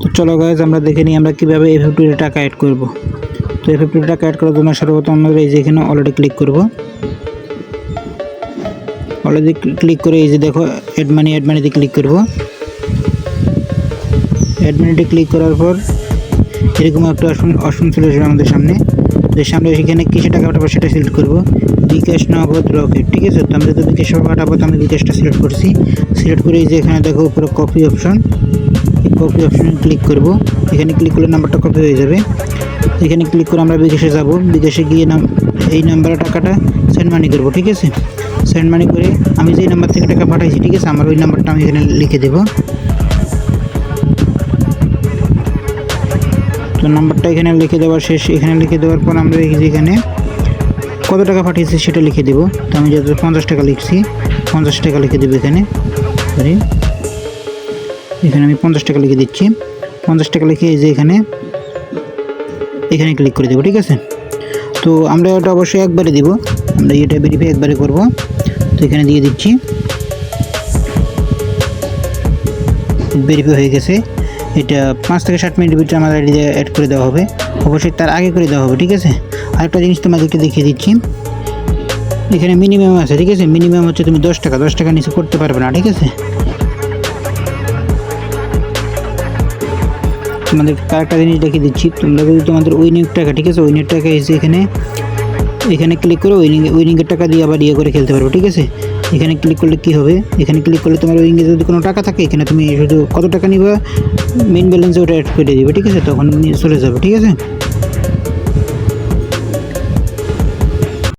তো চলো গাইজ আমরা দেখে নিই আমরা কীভাবে FF2 এর টাকা অ্যাড করব। তো FF2 এর টাকা অ্যাড করার জন্য সর্বপ্রথম আমরা এই যে এখানে অলরেডি ক্লিক করব। অলরেডি ক্লিক করে এই যে দেখো অ্যাড মানিতে ক্লিক করব। অ্যাড মানিতে ক্লিক করার পর এরকম একটা অপশন চলে আসবে আমাদের সামনে। তো সামনে এখানে কিসে টাকা পাঠাবো সেটা সিলেক্ট করব। বিকাশ, নগদ, রকেট, ঠিক আছে। তো আমরা তো বিকাশ পাঠাবো, তো আমি বিকাশটা সিলেক্ট করছি। সিলেক্ট করে এই যে এখানে দেখো উপরে কপি অপশন, এই কপি অপশনে ক্লিক করব। এখানে ক্লিক করলে নাম্বারটা কপি হয়ে যাবে। এখানে ক্লিক করে আমরা বিকাশে যাব। বিকাশে গিয়ে এই নাম্বারে টাকাটা সেন্ড মানি করব, ঠিক আছে। সেন্ড মানি করে আমি যে নাম্বার থেকে টাকা পাঠাইছি, ঠিক আছে, আমার ওই নাম্বারটা আমি এখানে লিখে দেব। তো নাম্বারটা এখানে লিখে দেওয়া শেষ। এখানে লিখে দেওয়ার পর আমরা এখানে কত টাকা পাঠিয়েছি সেটা লিখে দেব। তো আমি যত 50 টাকা লিখছি, 50 টাকা লিখে দেবো এখানে। সরি, এখানে আমি 50 টাকা লিখে দিচ্ছি। 50 টাকা লিখে এই যে এখানে ক্লিক করে দেবো, ঠিক আছে। তো আমরা এটা অবশ্যই একবারে দিব, আমরা এটা ভেরিফাই একবারে করব। তো এখানে দিয়ে দিচ্ছি, ভেরিফাই হয়ে গেছে। এটা 5 থেকে 7 মিনিটের ভিতরে আমাদের আইডি অ্যাড করে দেওয়া হবে। অবশ্যই তার আগে করে দেওয়া হবে, ঠিক আছে। আরেকটা জিনিস তোমাদেরকে দেখিয়ে দিচ্ছি, এখানে মিনিমাম আছে, ঠিক আছে। মিনিমাম হচ্ছে তুমি 10 টাকা নিচে করতে পারবে না, ঠিক আছে। তোমাদের আরেকটা জিনিস দেখিয়ে দিচ্ছি, তোমরা যদি তোমাদের উইনিং টাকা, ঠিক আছে, উইনিং টাকা এসে এখানে ক্লিক করে উইনিংয়ের টাকা দিয়ে আবার করে খেলতে পারবো, ঠিক আছে। এখানে ক্লিক করলে কি হবে, এখানে ক্লিক করলে তোমার উইনিংয়ে যদি কোনো টাকা থাকে, এখানে তুমি শুধু কত টাকা নিবা মেইন ব্যালেন্সে ওটা অ্যাড করে দিবে, ঠিক আছে। তখন চলে যাবে, ঠিক আছে।